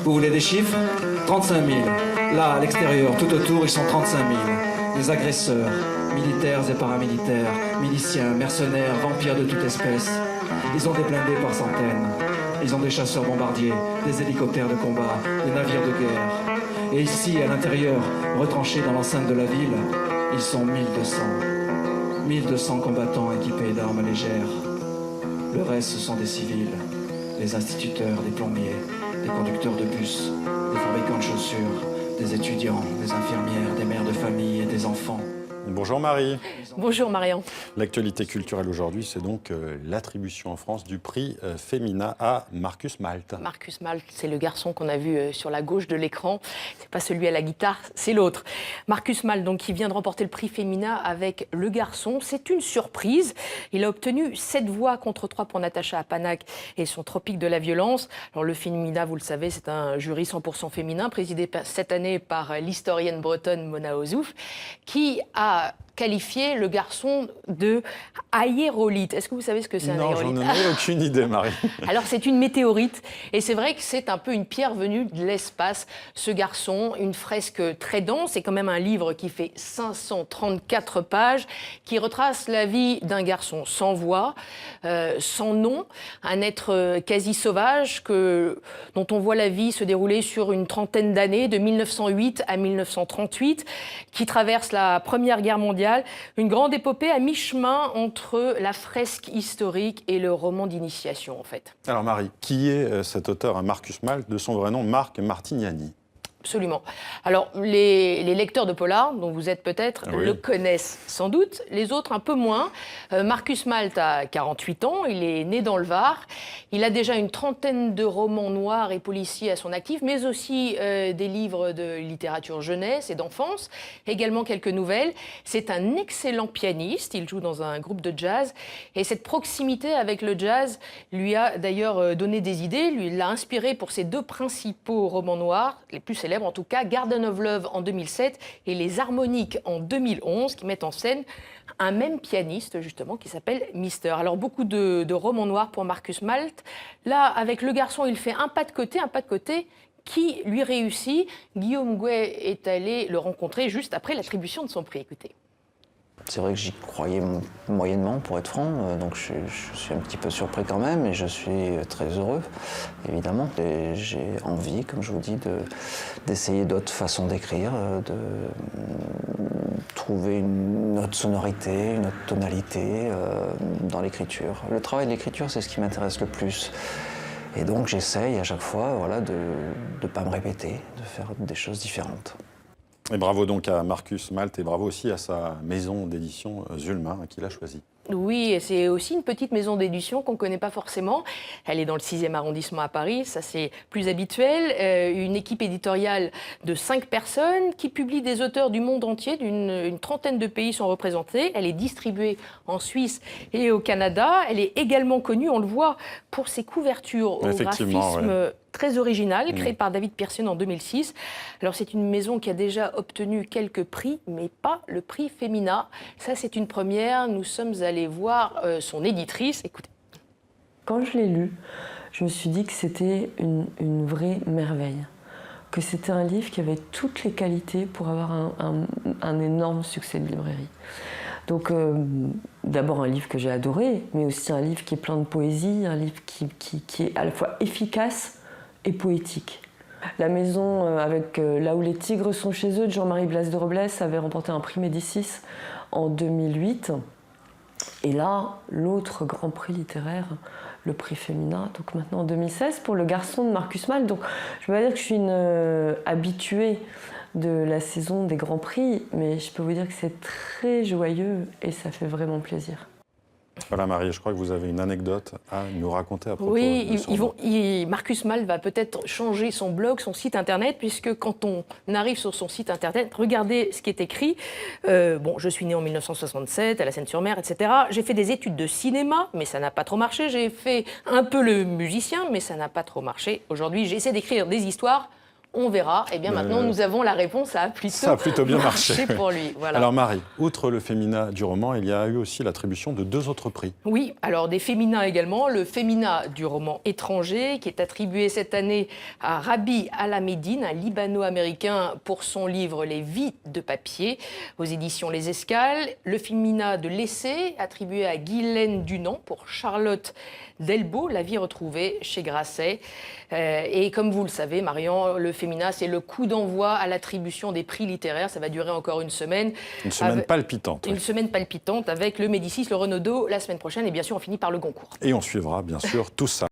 Vous voulez des chiffres? 35 000. Là, à l'extérieur, tout autour, ils sont 35 000. Des agresseurs, militaires et paramilitaires, miliciens, mercenaires, vampires de toute espèce. Ils ont des blindés par centaines. Ils ont des chasseurs bombardiers, des hélicoptères de combat, des navires de guerre. Et ici, à l'intérieur, retranchés dans l'enceinte de la ville, ils sont 1200. 1200 combattants équipés d'armes légères. Le reste, ce sont des civils, des instituteurs, des plombiers, des conducteurs de bus, des fabricants de chaussures, des étudiants, des infirmières, des mères de famille et des enfants. Bonjour Marie. Bonjour Marion. L'actualité culturelle aujourd'hui, c'est donc l'attribution en France du prix Femina à Marcus Malte. Marcus Malte, c'est le garçon qu'on a vu sur la gauche de l'écran. C'est pas celui à la guitare, c'est l'autre. Marcus Malte, donc, qui vient de remporter le prix Femina avec Le Garçon. C'est une surprise. Il a obtenu 7 voix contre 3 pour Natacha Apanac et son Tropique de la violence. Alors le Femina, vous le savez, c'est un jury 100% féminin, présidé cette année par l'historienne bretonne Mona Ozouf, qui a qualifié Le Garçon de aérolite. Est-ce que vous savez ce que c'est un aérolite? Non, j'en ai aucune idée, Marie. Alors, c'est une météorite. Et c'est vrai que c'est un peu une pierre venue de l'espace. Ce garçon, une fresque très dense. C'est quand même un livre qui fait 534 pages, qui retrace la vie d'un garçon sans voix, sans nom, un être quasi sauvage, dont on voit la vie se dérouler sur une trentaine d'années, de 1908 à 1938, qui traverse la Première Guerre mondiale. Une grande épopée à mi-chemin entre la fresque historique et le roman d'initiation, en fait. Alors Marie, qui est cet auteur, Marcus Malte, de son vrai nom, Marc Martignani? Absolument. Alors, les lecteurs de polar, dont vous êtes peut-être, oui, le connaissent sans doute, les autres un peu moins. Marcus Malte a 48 ans, il est né dans le Var. Il a déjà une trentaine de romans noirs et policiers à son actif, mais aussi des livres de littérature jeunesse et d'enfance, également quelques nouvelles. C'est un excellent pianiste, il joue dans un groupe de jazz, et cette proximité avec le jazz lui a d'ailleurs donné des idées, lui l'a inspiré pour ses 2 principaux romans noirs, les plus célèbres en tout cas, Garden of Love en 2007 et Les Harmoniques en 2011, qui mettent en scène un même pianiste, justement, qui s'appelle Mister. Alors, beaucoup de romans noirs pour Marcus Malte. Là, avec Le Garçon, il fait un pas de côté qui lui réussit. Guillaume Gouet est allé le rencontrer juste après l'attribution de son prix. Écoutez. C'est vrai que j'y croyais moyennement, pour être franc, donc je suis un petit peu surpris quand même, et je suis très heureux, évidemment. Et j'ai envie, comme je vous dis, d'essayer d'autres façons d'écrire, de trouver une autre sonorité, une autre tonalité dans l'écriture. Le travail de l'écriture, c'est ce qui m'intéresse le plus. Et donc j'essaye à chaque fois de ne pas me répéter, de faire des choses différentes. Et bravo donc à Marcus Malte et bravo aussi à sa maison d'édition Zulma qu'il a choisie. Oui, et c'est aussi une petite maison d'édition qu'on ne connaît pas forcément. Elle est dans le 6e arrondissement à Paris, ça c'est plus habituel. Une équipe éditoriale de 5 personnes qui publie des auteurs du monde entier, une trentaine de pays sont représentés. Elle est distribuée en Suisse et au Canada. Elle est également connue, on le voit, pour ses couvertures au graphisme très original, créé par David Pearson en 2006. Alors c'est une maison qui a déjà obtenu quelques prix, mais pas le prix Femina. Ça c'est une première, nous sommes allés voir son éditrice. Écoutez. Quand je l'ai lu, je me suis dit que c'était une vraie merveille, que c'était un livre qui avait toutes les qualités pour avoir un énorme succès de librairie. Donc d'abord un livre que j'ai adoré, mais aussi un livre qui est plein de poésie, un livre qui est à la fois efficace et poétique. La maison avec Là où les tigres sont chez eux de Jean-Marie Blas de Robles avait remporté un prix Médicis en 2008. Et là, l'autre grand prix littéraire, le prix Femina, donc maintenant en 2016, pour Le Garçon de Marcus Malte. Donc je ne vais pas dire que je suis une habituée de la saison des grands prix, mais je peux vous dire que c'est très joyeux et ça fait vraiment plaisir. Voilà Marie, je crois que vous avez une anecdote à nous raconter à propos de son... Marcus Malte va peut-être changer son blog, son site internet, puisque quand on arrive sur son site internet, regardez ce qui est écrit. Je suis né en 1967 à la Seine-sur-Mer, etc. J'ai fait des études de cinéma, mais ça n'a pas trop marché. J'ai fait un peu le musicien, mais ça n'a pas trop marché. Aujourd'hui, j'essaie d'écrire des histoires On verra. Eh bien, maintenant, nous avons la réponse. Ça a plutôt bien marché pour lui. Voilà. Alors Marie, outre le Fémina du roman, il y a eu aussi l'attribution de 2 autres prix. Oui, alors des Féminins également. Le Fémina du roman étranger, qui est attribué cette année à Rabi Alameddine, un Libano-américain, pour son livre Les Vies de papier, aux éditions Les Escales. Le Fémina de l'essai, attribué à Guylaine Dunant, pour Charlotte Delbo, La vie retrouvée, chez Grasset. Et comme vous le savez, Marion, le Fémina, c'est le coup d'envoi à l'attribution des prix littéraires. Ça va durer encore une semaine. Une semaine palpitante. Une semaine palpitante avec le Médicis, le Renaudot la semaine prochaine. Et bien sûr, on finit par le Goncourt. Et on suivra bien sûr tout ça.